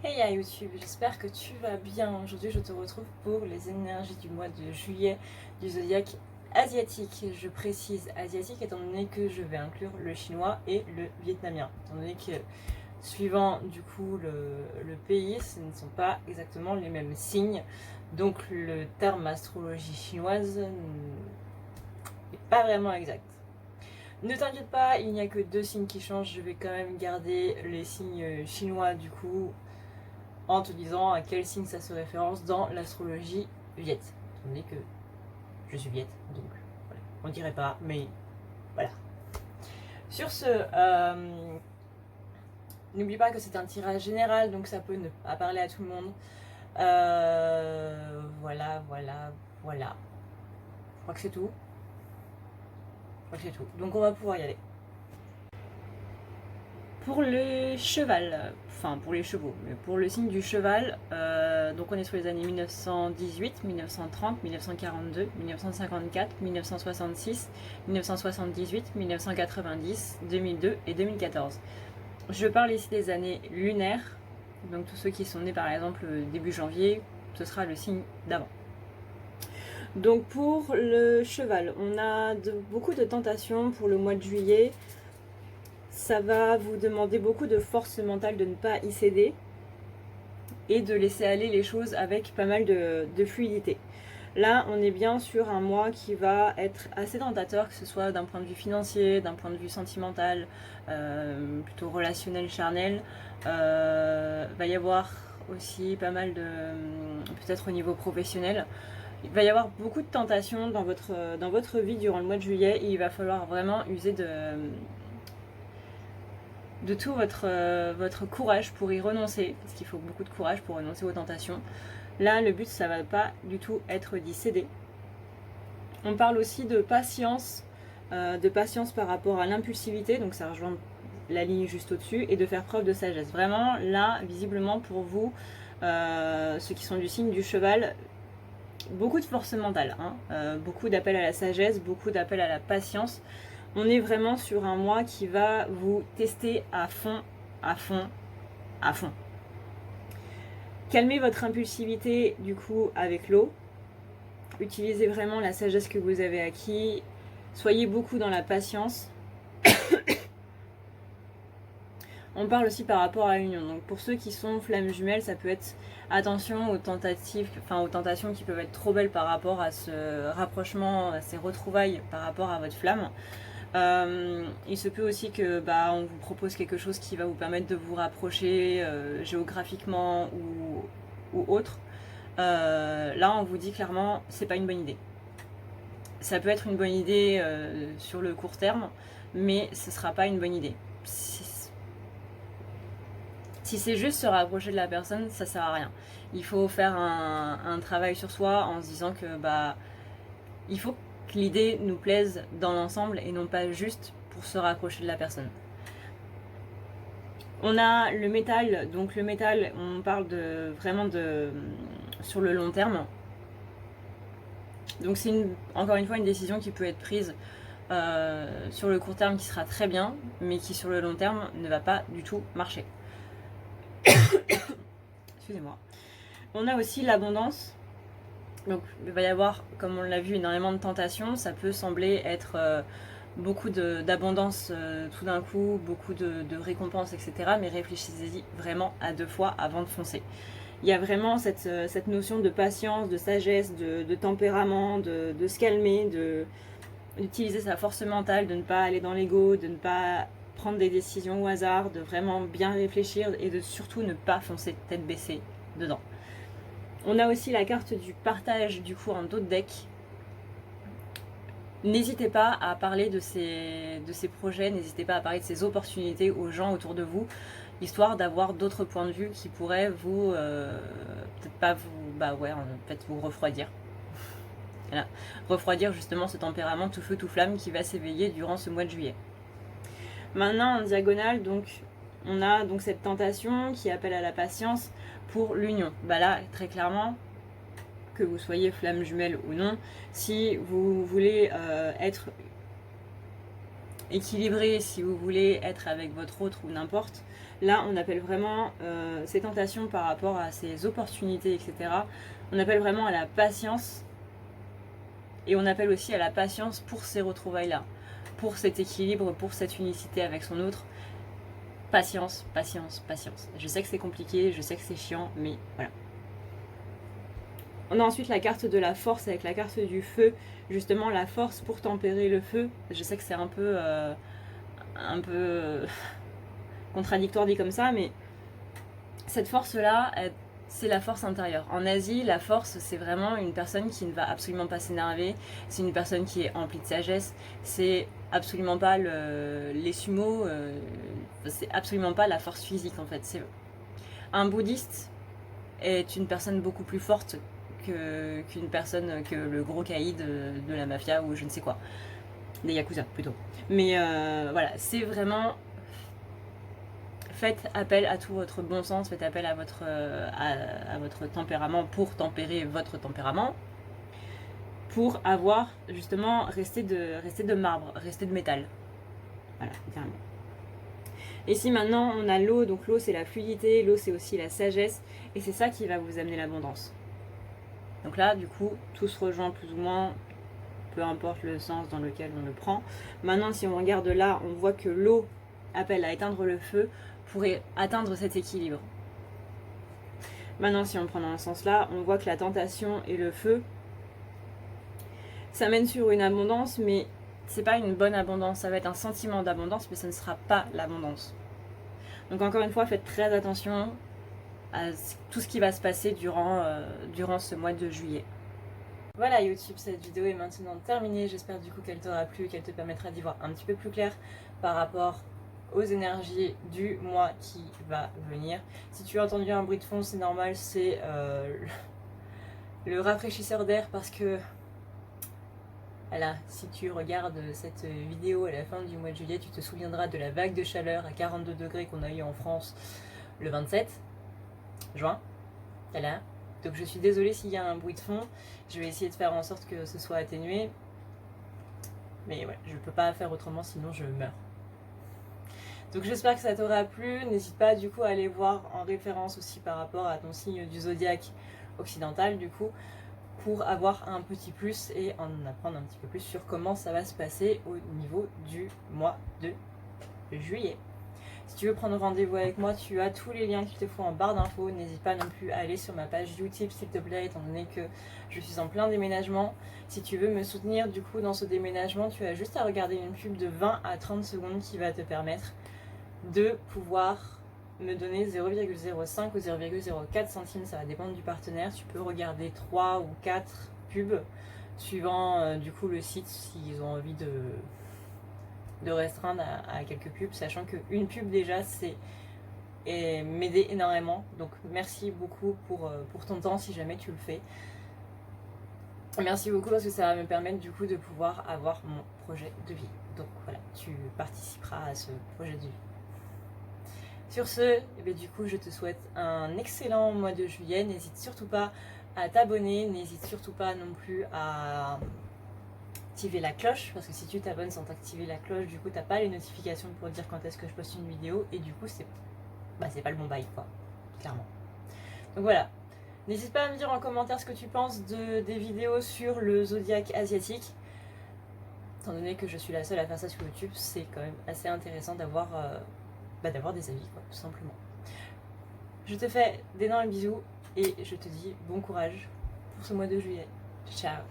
Hey à YouTube, j'espère que tu vas bien. Aujourd'hui, je te retrouve pour les énergies du mois de juillet du zodiaque asiatique. Je précise asiatique étant donné que je vais inclure le chinois et le vietnamien. Étant donné que suivant du coup le pays, ce ne sont pas exactement les mêmes signes. Donc le terme astrologie chinoise n'est pas vraiment exact. Ne t'inquiète pas, il n'y a que deux signes qui changent. Je vais quand même garder les signes chinois du coup en te disant à quel signe ça se référence dans l'astrologie viet. On dit que je suis viet, donc voilà. On dirait pas, mais voilà. Sur ce, n'oublie pas que c'est un tirage général, donc ça peut ne pas parler à tout le monde. Voilà. Je crois que c'est tout. Donc on va pouvoir y aller. Pour le cheval, enfin pour les chevaux, mais pour le signe du cheval, donc on est sur les années 1918, 1930, 1942, 1954, 1966, 1978, 1990, 2002 et 2014. Je parle ici des années lunaires, donc tous ceux qui sont nés par exemple début janvier, ce sera le signe d'avant. Donc pour le cheval, on a beaucoup de tentations pour le mois de juillet. Ça va vous demander beaucoup de force mentale de ne pas y céder et de laisser aller les choses avec pas mal de fluidité. Là, on est bien sur un mois qui va être assez tentateur, que ce soit d'un point de vue financier, d'un point de vue sentimental, plutôt relationnel, charnel. Va y avoir aussi pas mal de... peut-être au niveau professionnel. Il va y avoir beaucoup de tentations dans votre vie durant le mois de juillet et il va falloir vraiment user de tout votre courage pour y renoncer, parce qu'il faut beaucoup de courage pour renoncer aux tentations. Là, le but, ça va pas du tout être d'y céder. On parle aussi de patience par rapport à l'impulsivité, donc ça rejoint la ligne juste au-dessus, et de faire preuve de sagesse. Vraiment, là, visiblement pour vous, ceux qui sont du signe du cheval, beaucoup de force mentale, beaucoup d'appel à la sagesse, beaucoup d'appel à la patience. On est vraiment sur un mois qui va vous tester à fond. Calmez votre impulsivité du coup avec l'eau. Utilisez vraiment la sagesse que vous avez acquis. Soyez beaucoup dans la patience. On parle aussi par rapport à l'union. Donc pour ceux qui sont flammes jumelles, ça peut être attention aux tentations qui peuvent être trop belles par rapport à ce rapprochement, à ces retrouvailles par rapport à votre flamme. Il se peut aussi que on vous propose quelque chose qui va vous permettre de vous rapprocher géographiquement ou autre. Là, on vous dit clairement, c'est pas une bonne idée. Ça peut être une bonne idée sur le court terme, mais ce sera pas une bonne idée. Si c'est juste se rapprocher de la personne, ça sert à rien. Il faut faire un travail sur soi en se disant que il faut que l'idée nous plaise dans l'ensemble et non pas juste pour se rapprocher de la personne. On a le métal, donc le métal, on parle vraiment sur le long terme. Donc c'est encore une fois une décision qui peut être prise sur le court terme qui sera très bien, mais qui sur le long terme ne va pas du tout marcher. Excusez-moi. On a aussi l'abondance. Donc il va y avoir, comme on l'a vu, énormément de tentations. Ça peut sembler être beaucoup d'abondance tout d'un coup, beaucoup de récompenses, etc. Mais réfléchissez-y vraiment à 2 fois avant de foncer. Il y a vraiment cette notion de patience, de sagesse, de tempérament, de se calmer, d'utiliser sa force mentale, de ne pas aller dans l'ego, de ne pas prendre des décisions au hasard, de vraiment bien réfléchir et de surtout ne pas foncer tête baissée dedans. On a aussi la carte du partage du coup en d'autres decks. N'hésitez pas à parler de ces projets, n'hésitez pas à parler de ces opportunités aux gens autour de vous, histoire d'avoir d'autres points de vue qui pourraient vous, peut-être pas vous refroidir. Voilà. Refroidir justement ce tempérament tout feu tout flamme qui va s'éveiller durant ce mois de juillet. Maintenant en diagonale, donc on a donc cette tentation qui appelle à la patience pour l'union. Là, très clairement, que vous soyez flamme jumelle ou non, si vous voulez être équilibré si vous voulez être avec votre autre ou n'importe. Là, on appelle vraiment ces tentations par rapport à ces opportunités, etc. On appelle vraiment à la patience et on appelle aussi à la patience pour ces retrouvailles-là, pour cet équilibre, pour cette unicité avec son autre. Patience, patience, patience. Je sais que c'est compliqué, je sais que c'est chiant, mais voilà. On a ensuite la carte de la force avec la carte du feu. Justement, la force pour tempérer le feu. Je sais que c'est un peu contradictoire dit comme ça, mais cette force-là, c'est la force intérieure. En Asie, la force, c'est vraiment une personne qui ne va absolument pas s'énerver. C'est une personne qui est emplie de sagesse. C'est absolument pas les sumo. C'est absolument pas la force physique en fait. Un bouddhiste est une personne beaucoup plus forte qu'une personne que le gros caïd de la mafia ou je ne sais quoi. Des yakuza plutôt. Mais voilà, c'est vraiment... Faites appel à tout votre bon sens, faites appel à votre tempérament pour tempérer votre tempérament, pour avoir justement resté de marbre, resté de métal. Voilà, carrément. Ici maintenant on a l'eau, donc l'eau c'est la fluidité, l'eau c'est aussi la sagesse, et c'est ça qui va vous amener l'abondance. Donc là du coup tout se rejoint plus ou moins, peu importe le sens dans lequel on le prend. Maintenant si on regarde là, on voit que l'eau appelle à éteindre le feu pour atteindre cet équilibre. Maintenant si on prend dans ce sens là, on voit que la tentation et le feu, ça mène sur une abondance, mais c'est pas une bonne abondance, ça va être un sentiment d'abondance, mais ça ne sera pas l'abondance. Donc encore une fois, faites très attention à tout ce qui va se passer durant ce mois de juillet. Voilà YouTube, cette vidéo est maintenant terminée. J'espère du coup qu'elle t'aura plu, qu'elle te permettra d'y voir un petit peu plus clair par rapport aux énergies du mois qui va venir. Si tu as entendu un bruit de fond, c'est normal, c'est le rafraîchisseur d'air parce que voilà, si tu regardes cette vidéo à la fin du mois de juillet, tu te souviendras de la vague de chaleur à 42 degrés qu'on a eu en France le 27 juin. Voilà. Donc je suis désolée s'il y a un bruit de fond. Je vais essayer de faire en sorte que ce soit atténué. Mais ouais, je ne peux pas faire autrement sinon je meurs. Donc j'espère que ça t'aura plu. N'hésite pas du coup à aller voir en référence aussi par rapport à ton signe du zodiaque occidental du coup, pour avoir un petit plus et en apprendre un petit peu plus sur comment ça va se passer au niveau du mois de juillet. Si tu veux prendre rendez-vous avec moi, tu as tous les liens qu'il te faut en barre d'infos. N'hésite pas non plus à aller sur ma page YouTube s'il te plaît, étant donné que je suis en plein déménagement. Si tu veux me soutenir du coup dans ce déménagement, tu as juste à regarder une pub de 20 à 30 secondes qui va te permettre de pouvoir me donner 0,05 ou 0,04 centimes, ça va dépendre du partenaire. Tu peux regarder 3 ou 4 pubs suivant du coup le site s'ils ont envie de restreindre à quelques pubs, sachant qu'une pub déjà c'est m'aider énormément. Donc merci beaucoup pour ton temps si jamais tu le fais. Merci beaucoup parce que ça va me permettre du coup de pouvoir avoir mon projet de vie. Donc voilà, tu participeras à ce projet de vie. Sur ce, du coup, je te souhaite un excellent mois de juillet. N'hésite surtout pas à t'abonner, n'hésite surtout pas non plus à activer la cloche, parce que si tu t'abonnes sans activer la cloche, du coup, t'as pas les notifications pour dire quand est-ce que je poste une vidéo, et du coup, c'est pas le bon bail, quoi, clairement. Donc voilà. N'hésite pas à me dire en commentaire ce que tu penses des vidéos sur le zodiaque asiatique. Étant donné que je suis la seule à faire ça sur YouTube, c'est quand même assez intéressant d'avoir des avis, quoi, tout simplement. Je te fais d'énormes bisous et je te dis bon courage pour ce mois de juillet. Ciao!